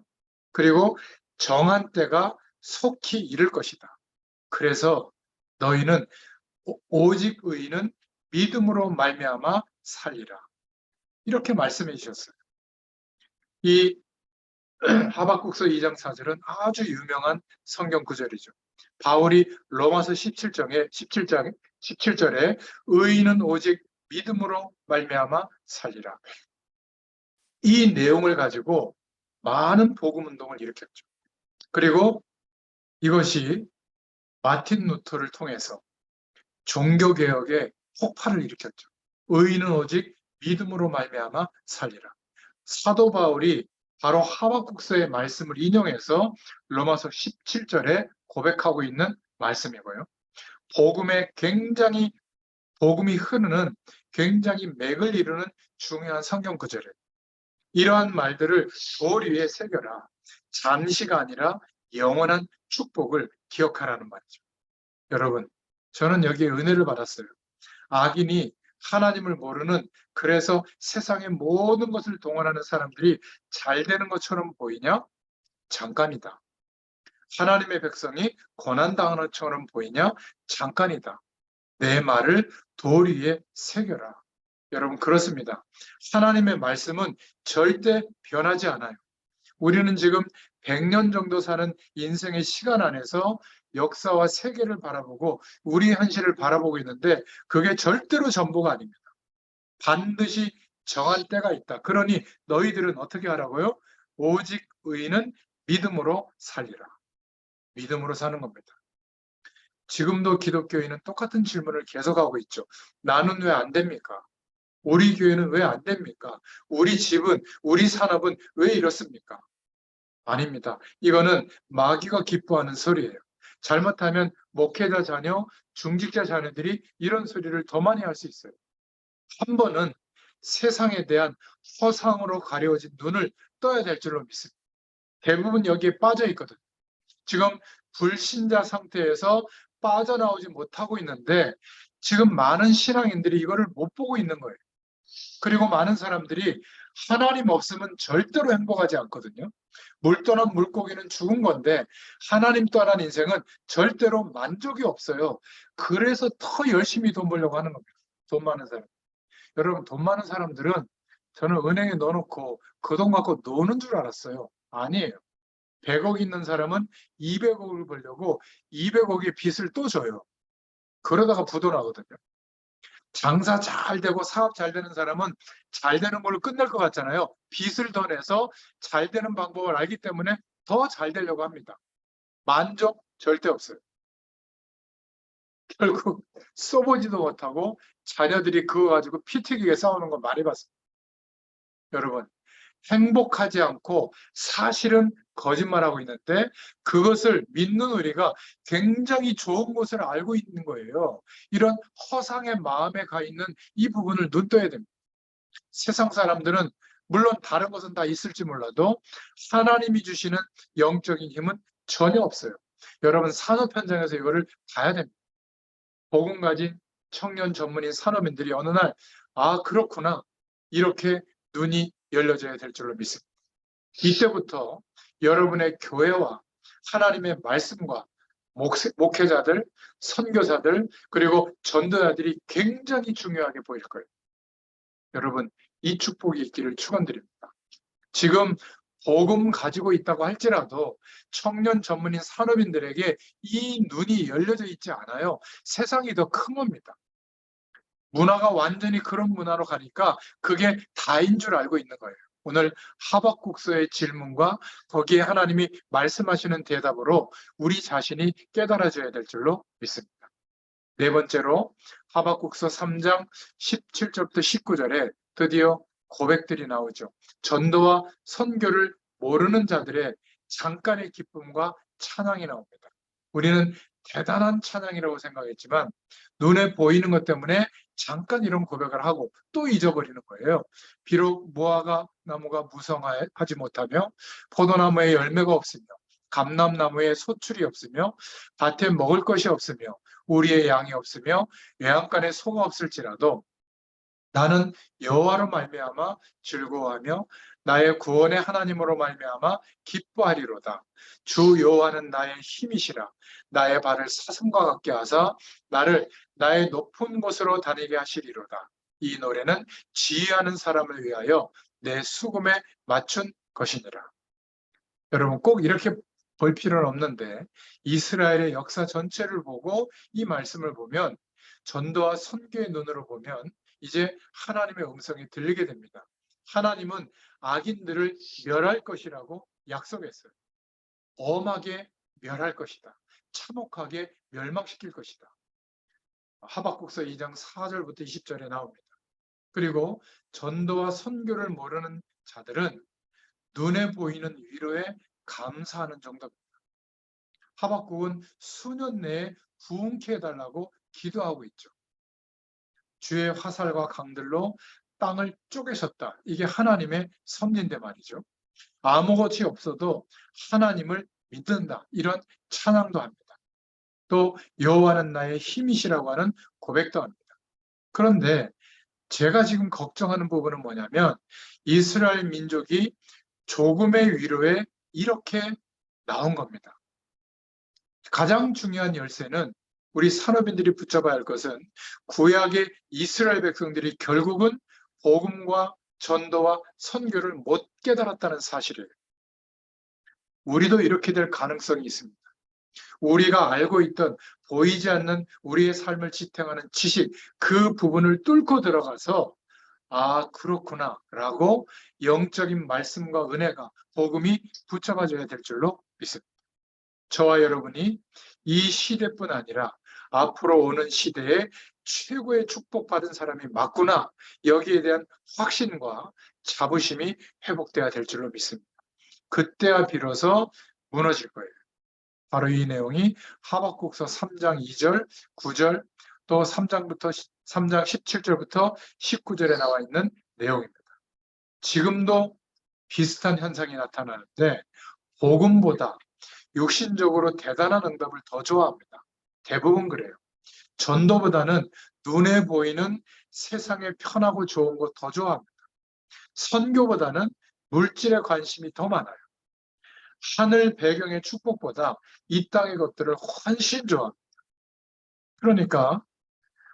[SPEAKER 1] 그리고 정한 때가 속히 이를 것이다. 그래서 너희는 오직 의인은 믿음으로 말미암아 살리라. 이렇게 말씀해 주셨어요. 이 하박국서 2장 4절은 아주 유명한 성경 구절이죠. 바울이 로마서 17절에 의인은 오직 믿음으로 말미암아 살리라. 이 내용을 가지고 많은 복음 운동을 일으켰죠. 그리고 이것이 마틴 루터를 통해서 종교개혁의 폭발을 일으켰죠. 의인은 오직 믿음으로 말미암아 살리라. 사도 바울이 바로 하박국서의 말씀을 인용해서 로마서 17절에 고백하고 있는 말씀이고요. 복음이 흐르는 굉장히 맥을 이루는 중요한 성경 구절이에요. 이러한 말들을 돌 위에 새겨라. 잠시가 아니라 영원한 축복을 기억하라는 말이죠. 여러분, 저는 여기에 은혜를 받았어요. 악인이 하나님을 모르는, 그래서 세상의 모든 것을 동원하는 사람들이 잘 되는 것처럼 보이냐? 잠깐이다. 하나님의 백성이 고난당하는 것처럼 보이냐? 잠깐이다. 내 말을 돌 위에 새겨라. 여러분, 그렇습니다. 하나님의 말씀은 절대 변하지 않아요. 우리는 지금 100년 정도 사는 인생의 시간 안에서 역사와 세계를 바라보고 우리 현실을 바라보고 있는데 그게 절대로 전부가 아닙니다. 반드시 정한 때가 있다. 그러니 너희들은 어떻게 하라고요? 오직 의인은 믿음으로 살리라. 믿음으로 사는 겁니다. 지금도 기독교인은 똑같은 질문을 계속하고 있죠. 나는 왜 안 됩니까? 우리 교회는 왜 안 됩니까? 우리 집은, 우리 산업은 왜 이렇습니까? 아닙니다. 이거는 마귀가 기뻐하는 소리예요. 잘못하면 목회자 자녀, 중직자 자녀들이 이런 소리를 더 많이 할 수 있어요. 한 번은 세상에 대한 허상으로 가려워진 눈을 떠야 될 줄로 믿습니다. 대부분 여기에 빠져 있거든요. 지금 불신자 상태에서 빠져나오지 못하고 있는데 지금 많은 신앙인들이 이거를 못 보고 있는 거예요. 그리고 많은 사람들이 하나님 없으면 절대로 행복하지 않거든요. 물 떠난 물고기는 죽은 건데 하나님 떠난 인생은 절대로 만족이 없어요. 그래서 더 열심히 돈 벌려고 하는 겁니다. 돈 많은 사람. 여러분, 돈 많은 사람들은 저는 은행에 넣어놓고 그 돈 갖고 노는 줄 알았어요. 아니에요. 100억 있는 사람은 200억을 벌려고 200억의 빚을 또 줘요. 그러다가 부도나거든요. 장사 잘 되고 사업 잘 되는 사람은 잘 되는 걸로 끝날 것 같잖아요. 빚을 더 내서 잘 되는 방법을 알기 때문에 더 잘 되려고 합니다. 만족 절대 없어요. 결국 써보지도 못하고 자녀들이 그거 가지고 피 튀기게 싸우는 거 많이 봤습니다. 여러분, 행복하지 않고 사실은 거짓말하고 있는데 그것을 믿는 우리가 굉장히 좋은 것을 알고 있는 거예요. 이런 허상의 마음에 가 있는 이 부분을 눈떠야 됩니다. 세상 사람들은 물론 다른 것은 다 있을지 몰라도 하나님이 주시는 영적인 힘은 전혀 없어요. 여러분, 산업 현장에서 이거를 봐야 됩니다. 복음 가진 청년 전문인 산업인들이 어느 날, 아, 그렇구나, 이렇게 눈이 열려져야 될 줄로 믿습니다. 이때부터 여러분의 교회와 하나님의 말씀과 목회자들, 선교사들, 그리고 전도자들이 굉장히 중요하게 보일 거예요. 여러분, 이 축복이 있기를 축원드립니다. 지금 복음 가지고 있다고 할지라도 청년 전문인 산업인들에게 이 눈이 열려져 있지 않아요. 세상이 더 큰 겁니다. 문화가 완전히 그런 문화로 가니까 그게 다인 줄 알고 있는 거예요. 오늘 하박국서의 질문과 거기에 하나님이 말씀하시는 대답으로 우리 자신이 깨달아져야 될 줄로 믿습니다. 네 번째로 하박국서 3장 17절부터 19절에 드디어 고백들이 나오죠. 전도와 선교를 모르는 자들의 잠깐의 기쁨과 찬양이 나옵니다. 우리는 대단한 찬양이라고 생각했지만 눈에 보이는 것 때문에 잠깐 이런 고백을 하고 또 잊어버리는 거예요. 비록 무화과 나무가 무성하지 못하며 포도나무에 열매가 없으며 감람나무에 소출이 없으며 밭에 먹을 것이 없으며 우리의 양이 없으며 외양간에 소가 없을지라도 나는 여호와로 말미암아 즐거워하며 나의 구원의 하나님으로 말미암아 기뻐하리로다. 주 여호와는 나의 힘이시라. 나의 발을 사슴과 같게 하사 나를 나의 높은 곳으로 다니게 하시리로다. 이 노래는 지휘하는 사람을 위하여 내 수금에 맞춘 것이니라. 여러분 꼭 이렇게 볼 필요는 없는데 이스라엘의 역사 전체를 보고 이 말씀을 보면 전도와 선교의 눈으로 보면 이제 하나님의 음성이 들리게 됩니다. 하나님은 악인들을 멸할 것이라고 약속했어요. 엄하게 멸할 것이다. 참혹하게 멸망시킬 것이다. 하박국서 2장 4절부터 20절에 나옵니다. 그리고 전도와 선교를 모르는 자들은 눈에 보이는 위로에 감사하는 정도입니다. 하박국은 수년 내에 부흥케 해달라고 기도하고 있죠. 주의 화살과 강들로 땅을 쪼개셨다. 이게 하나님의 섭리인데 말이죠. 아무것이 없어도 하나님을 믿는다. 이런 찬양도 합니다. 또 여호와는 나의 힘이시라고 하는 고백도 합니다. 그런데 제가 지금 걱정하는 부분은 뭐냐면 이스라엘 민족이 조금의 위로에 이렇게 나온 겁니다. 가장 중요한 열쇠는 우리 산업인들이 붙잡아야 할 것은 구약의 이스라엘 백성들이 결국은 복음과 전도와 선교를 못 깨달았다는 사실이에요. 우리도 이렇게 될 가능성이 있습니다. 우리가 알고 있던 보이지 않는 우리의 삶을 지탱하는 지식, 그 부분을 뚫고 들어가서 아, 그렇구나 라고 영적인 말씀과 은혜가, 복음이 붙잡아져야 될 줄로 믿습니다. 저와 여러분이 이 시대뿐 아니라 앞으로 오는 시대에 최고의 축복받은 사람이 맞구나. 여기에 대한 확신과 자부심이 회복돼야 될 줄로 믿습니다. 그때야 비로소 무너질 거예요. 바로 이 내용이 하박국서 3장 2절, 9절, 또 3장 17절부터 19절에 나와 있는 내용입니다. 지금도 비슷한 현상이 나타나는데 복음보다 육신적으로 대단한 응답을 더 좋아합니다. 대부분 그래요. 전도보다는 눈에 보이는 세상의 편하고 좋은 것 더 좋아합니다. 선교보다는 물질에 관심이 더 많아요. 하늘 배경의 축복보다 이 땅의 것들을 훨씬 좋아합니다. 그러니까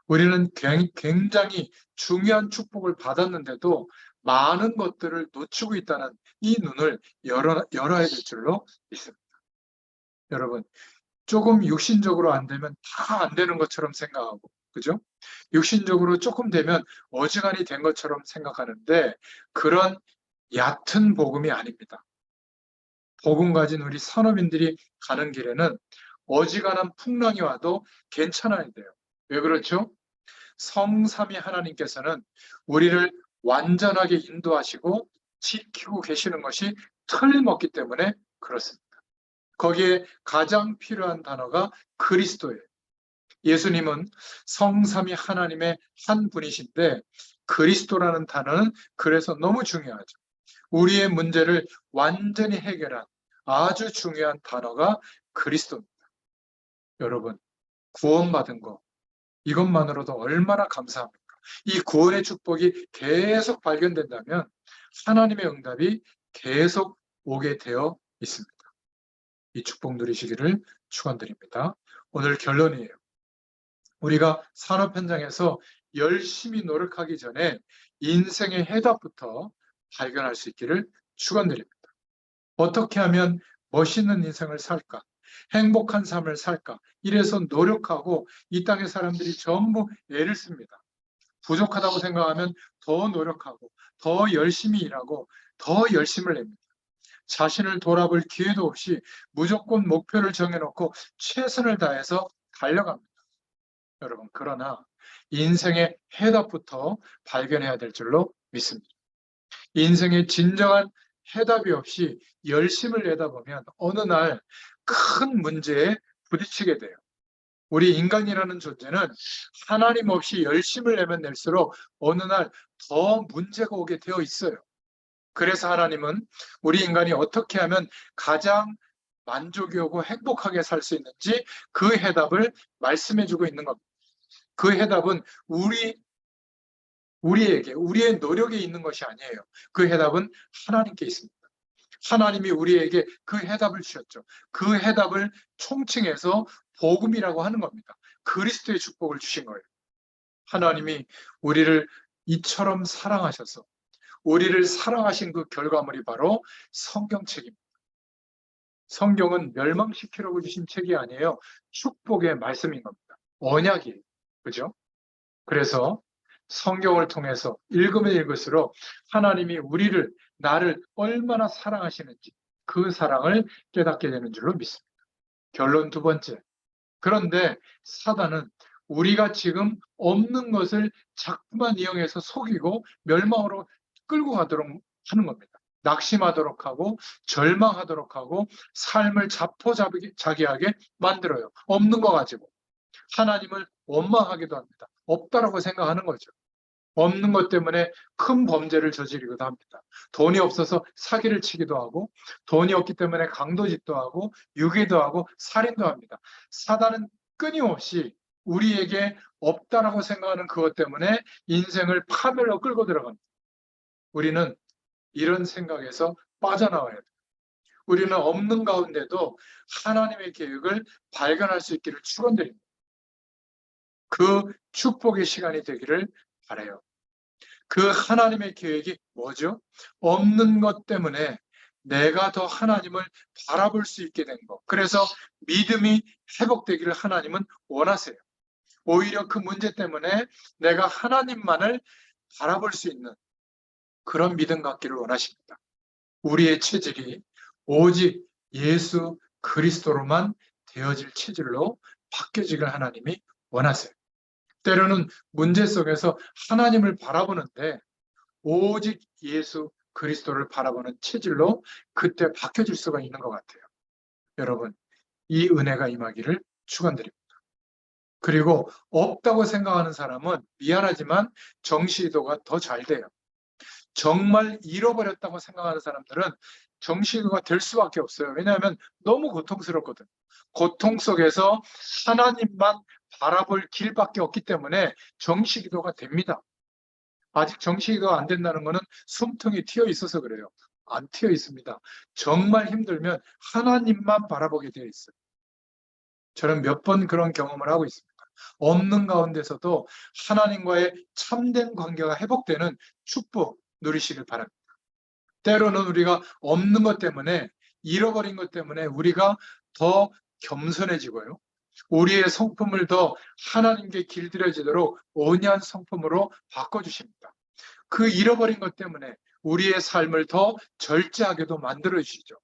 [SPEAKER 1] 우리는 굉장히 중요한 축복을 받았는데도 많은 것들을 놓치고 있다는 이 눈을 열어야 될 줄로 믿습니다. 여러분, 조금 육신적으로 안 되면 다 안 되는 것처럼 생각하고, 그죠? 육신적으로 조금 되면 어지간히 된 것처럼 생각하는데 그런 얕은 복음이 아닙니다. 복음 가진 우리 산업인들이 가는 길에는 어지간한 풍랑이 와도 괜찮아야 돼요. 왜 그렇죠? 성삼위 하나님께서는 우리를 완전하게 인도하시고 지키고 계시는 것이 틀림없기 때문에 그렇습니다. 거기에 가장 필요한 단어가 그리스도예요. 예수님은 성삼위 하나님의 한 분이신데 그리스도라는 단어는 그래서 너무 중요하죠. 우리의 문제를 완전히 해결한 아주 중요한 단어가 그리스도입니다. 여러분, 구원받은 거 이것만으로도 얼마나 감사합니까? 이 구원의 축복이 계속 발견된다면 하나님의 응답이 계속 오게 되어 있습니다. 이 축복 누리시기를 축원드립니다. 오늘 결론이에요. 우리가 산업 현장에서 열심히 노력하기 전에 인생의 해답부터 발견할 수 있기를 축원드립니다. 어떻게 하면 멋있는 인생을 살까? 행복한 삶을 살까? 이래서 노력하고 이 땅의 사람들이 전부 애를 씁니다. 부족하다고 생각하면 더 노력하고 더 열심히 일하고 더 열심을 냅니다. 자신을 돌아볼 기회도 없이 무조건 목표를 정해놓고 최선을 다해서 달려갑니다. 여러분, 그러나 인생의 해답부터 발견해야 될 줄로 믿습니다. 인생의 진정한 해답이 없이 열심을 내다 보면 어느 날 큰 문제에 부딪히게 돼요. 우리 인간이라는 존재는 하나님 없이 열심을 내면 낼수록 어느 날 더 문제가 오게 되어 있어요. 그래서 하나님은 우리 인간이 어떻게 하면 가장 만족이 오고 행복하게 살 수 있는지 그 해답을 말씀해 주고 있는 겁니다. 그 해답은 우리에게, 우리의 노력에 있는 것이 아니에요. 그 해답은 하나님께 있습니다. 하나님이 우리에게 그 해답을 주셨죠. 그 해답을 총칭해서 복음이라고 하는 겁니다. 그리스도의 축복을 주신 거예요. 하나님이 우리를 이처럼 사랑하셔서 우리를 사랑하신 그 결과물이 바로 성경책입니다. 성경은 멸망시키려고 주신 책이 아니에요. 축복의 말씀인 겁니다. 언약이에요. 그죠? 그래서 성경을 통해서 읽으면 읽을수록 하나님이 나를 얼마나 사랑하시는지 그 사랑을 깨닫게 되는 줄로 믿습니다. 결론 두 번째. 그런데 사단은 우리가 지금 없는 것을 자꾸만 이용해서 속이고 멸망으로 끌고 가도록 하는 겁니다. 낙심하도록 하고 절망하도록 하고 삶을 자포자기하게 만들어요. 없는 거 가지고. 하나님을 원망하기도 합니다. 없다라고 생각하는 거죠. 없는 것 때문에 큰 범죄를 저지르기도 합니다. 돈이 없어서 사기를 치기도 하고 돈이 없기 때문에 강도짓도 하고 유기도 하고 살인도 합니다. 사단은 끊임없이 우리에게 없다라고 생각하는 그것 때문에 인생을 파멸로 끌고 들어갑니다. 우리는 이런 생각에서 빠져나와야 돼요. 우리는 없는 가운데도 하나님의 계획을 발견할 수 있기를 축원드립니다. 그 축복의 시간이 되기를 바라요. 그 하나님의 계획이 뭐죠? 없는 것 때문에 내가 더 하나님을 바라볼 수 있게 된 것. 그래서 믿음이 회복되기를 하나님은 원하세요. 오히려 그 문제 때문에 내가 하나님만을 바라볼 수 있는 그런 믿음 갖기를 원하십니다. 우리의 체질이 오직 예수 그리스도로만 되어질 체질로 바뀌어지길 하나님이 원하세요. 때로는 문제 속에서 하나님을 바라보는데 오직 예수 그리스도를 바라보는 체질로 그때 바뀌어질 수가 있는 것 같아요. 여러분, 이 은혜가 임하기를 축원드립니다. 그리고 없다고 생각하는 사람은 미안하지만 정시도가 더 잘 돼요. 정말 잃어버렸다고 생각하는 사람들은 정시도가 될 수밖에 없어요. 왜냐하면 너무 고통스럽거든. 고통 속에서 하나님만 바라볼 길밖에 없기 때문에 정시기도가 됩니다. 아직 정시기도가 안 된다는 것은 숨통이 튀어 있어서 그래요. 안 튀어 있습니다. 정말 힘들면 하나님만 바라보게 되어 있어요. 저는 몇 번 그런 경험을 하고 있습니다. 없는 가운데서도 하나님과의 참된 관계가 회복되는 축복 누리시길 바랍니다. 때로는 우리가 없는 것 때문에 잃어버린 것 때문에 우리가 더 겸손해지고요. 우리의 성품을 더 하나님께 길들여지도록 온유한 성품으로 바꿔주십니다. 그 잃어버린 것 때문에 우리의 삶을 더 절제하게도 만들어주시죠.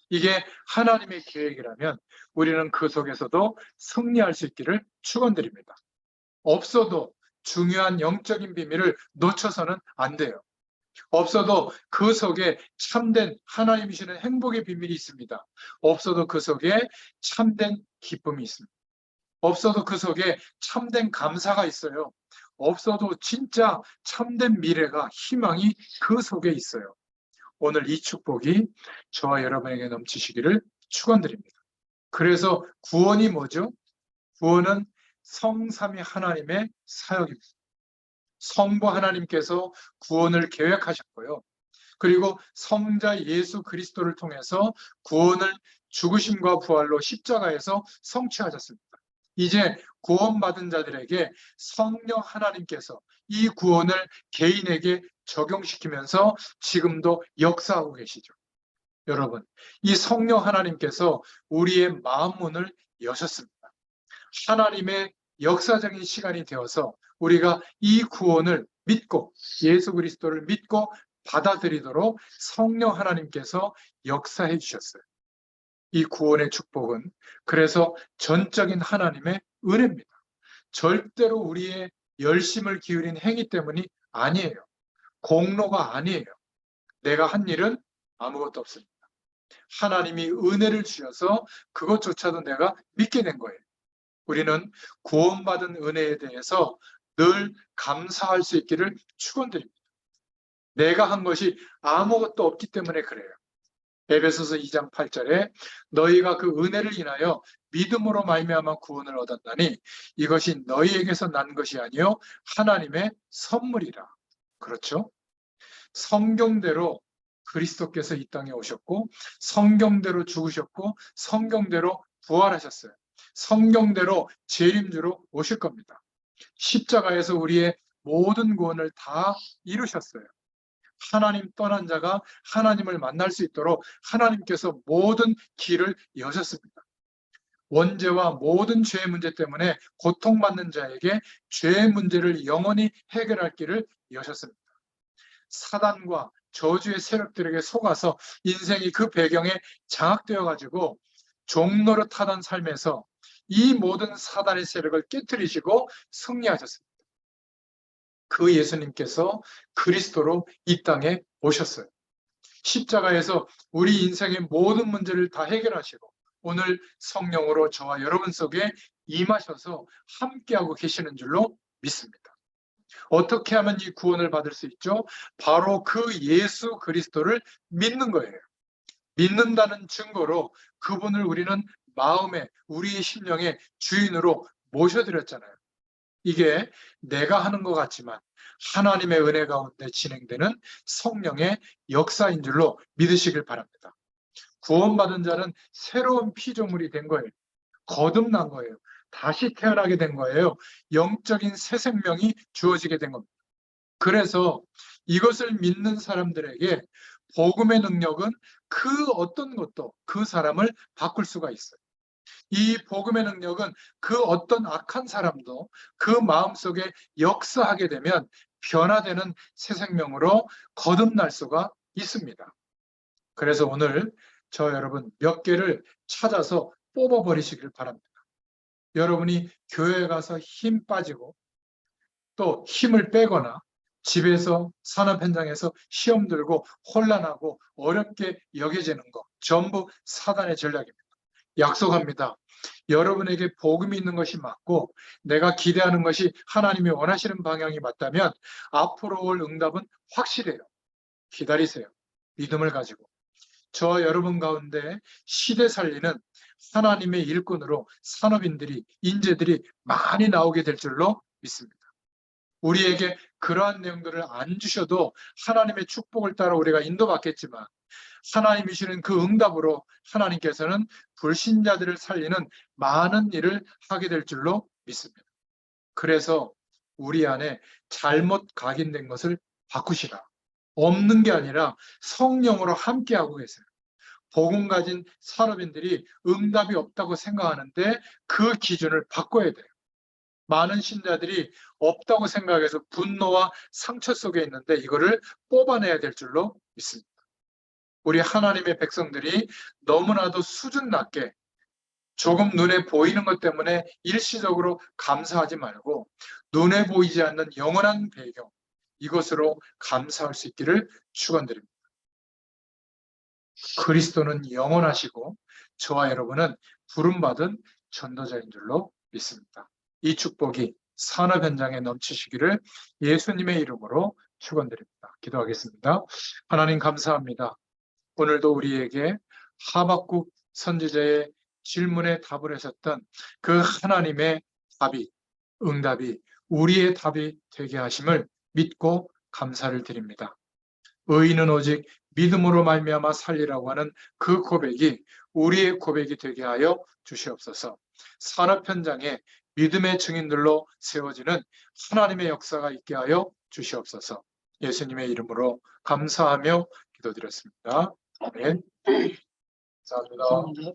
[SPEAKER 1] 이게 하나님의 계획이라면 우리는 그 속에서도 승리할 수 있기를 축원드립니다. 없어도 중요한 영적인 비밀을 놓쳐서는 안 돼요. 없어도 그 속에 참된 하나님이 주시는 행복의 비밀이 있습니다. 없어도 그 속에 참된 기쁨이 있습니다. 없어도 그 속에 참된 감사가 있어요. 없어도 진짜 참된 미래가 희망이 그 속에 있어요. 오늘 이 축복이 저와 여러분에게 넘치시기를 축원드립니다. 그래서 구원이 뭐죠? 구원은 성삼위 하나님의 사역입니다. 성부 하나님께서 구원을 계획하셨고요. 그리고 성자 예수 그리스도를 통해서 구원을 죽으심과 부활로 십자가에서 성취하셨습니다. 이제 구원받은 자들에게 성령 하나님께서 이 구원을 개인에게 적용시키면서 지금도 역사하고 계시죠. 여러분, 이 성령 하나님께서 우리의 마음 문을 여셨습니다. 하나님의 역사적인 시간이 되어서 우리가 이 구원을 믿고 예수 그리스도를 믿고 받아들이도록 성령 하나님께서 역사해 주셨어요. 이 구원의 축복은 그래서 전적인 하나님의 은혜입니다. 절대로 우리의 열심을 기울인 행위 때문이 아니에요. 공로가 아니에요. 내가 한 일은 아무것도 없습니다. 하나님이 은혜를 주셔서 그것조차도 내가 믿게 된 거예요. 우리는 구원받은 은혜에 대해서 늘 감사할 수 있기를 축원드립니다. 내가 한 것이 아무것도 없기 때문에 그래요. 에베소서 2장 8절에 너희가 그 은혜를 인하여 믿음으로 말미암아 구원을 얻었나니 이것이 너희에게서 난 것이 아니요 하나님의 선물이라. 그렇죠? 성경대로 그리스도께서 이 땅에 오셨고 성경대로 죽으셨고 성경대로 부활하셨어요. 성경대로 재림주로 오실 겁니다. 십자가에서 우리의 모든 구원을 다 이루셨어요. 하나님 떠난 자가 하나님을 만날 수 있도록 하나님께서 모든 길을 여셨습니다. 원죄와 모든 죄의 문제 때문에 고통받는 자에게 죄의 문제를 영원히 해결할 길을 여셨습니다. 사단과 저주의 세력들에게 속아서 인생이 그 배경에 장악되어 가지고 종노릇하던 삶에서 이 모든 사단의 세력을 깨뜨리시고 승리하셨습니다. 그 예수님께서 그리스도로 이 땅에 오셨어요. 십자가에서 우리 인생의 모든 문제를 다 해결하시고 오늘 성령으로 저와 여러분 속에 임하셔서 함께하고 계시는 줄로 믿습니다. 어떻게 하면 이 구원을 받을 수 있죠? 바로 그 예수 그리스도를 믿는 거예요. 믿는다는 증거로 그분을 우리는 마음에, 우리의 심령의 주인으로 모셔드렸잖아요. 이게 내가 하는 것 같지만 하나님의 은혜 가운데 진행되는 성령의 역사인 줄로 믿으시길 바랍니다. 구원받은 자는 새로운 피조물이 된 거예요. 거듭난 거예요. 다시 태어나게 된 거예요. 영적인 새 생명이 주어지게 된 겁니다. 그래서 이것을 믿는 사람들에게 복음의 능력은 그 어떤 것도 그 사람을 바꿀 수가 있어요. 이 복음의 능력은 그 어떤 악한 사람도 그 마음속에 역사하게 되면 변화되는 새 생명으로 거듭날 수가 있습니다. 그래서 오늘 저 여러분 몇 개를 찾아서 뽑아버리시길 바랍니다. 여러분이 교회에 가서 힘 빠지고 또 힘을 빼거나 집에서 산업 현장에서 시험 들고 혼란하고 어렵게 여겨지는 거 전부 사단의 전략입니다. 약속합니다. 여러분에게 복음이 있는 것이 맞고 내가 기대하는 것이 하나님이 원하시는 방향이 맞다면 앞으로 올 응답은 확실해요. 기다리세요. 믿음을 가지고. 저 여러분 가운데 시대 살리는 하나님의 일꾼으로 산업인들이, 인재들이 많이 나오게 될 줄로 믿습니다. 우리에게 그러한 내용들을 안 주셔도 하나님의 축복을 따라 우리가 인도받겠지만 하나님이 주는 그 응답으로 하나님께서는 불신자들을 살리는 많은 일을 하게 될 줄로 믿습니다. 그래서 우리 안에 잘못 각인된 것을 바꾸시라. 없는 게 아니라 성령으로 함께하고 계세요. 복음 가진 산업인들이 응답이 없다고 생각하는데 그 기준을 바꿔야 돼요. 많은 신자들이 없다고 생각해서 분노와 상처 속에 있는데 이거를 뽑아내야 될 줄로 믿습니다. 우리 하나님의 백성들이 너무나도 수준 낮게 조금 눈에 보이는 것 때문에 일시적으로 감사하지 말고 눈에 보이지 않는 영원한 배경, 이것으로 감사할 수 있기를 축원드립니다. 그리스도는 영원하시고 저와 여러분은 부름받은 전도자인 줄로 믿습니다. 이 축복이 산업 현장에 넘치시기를 예수님의 이름으로 축원드립니다. 기도하겠습니다. 하나님 감사합니다. 오늘도 우리에게 하박국 선지자의 질문에 답을 하셨던 그 하나님의 답이, 응답이 우리의 답이 되게 하심을 믿고 감사를 드립니다. 의인은 오직 믿음으로 말미암아 살리라고 하는 그 고백이 우리의 고백이 되게 하여 주시옵소서. 산업 현장에 믿음의 증인들로 세워지는 하나님의 역사가 있게 하여 주시옵소서. 예수님의 이름으로 감사하며 기도드렸습니다. 아멘. 감사합니다.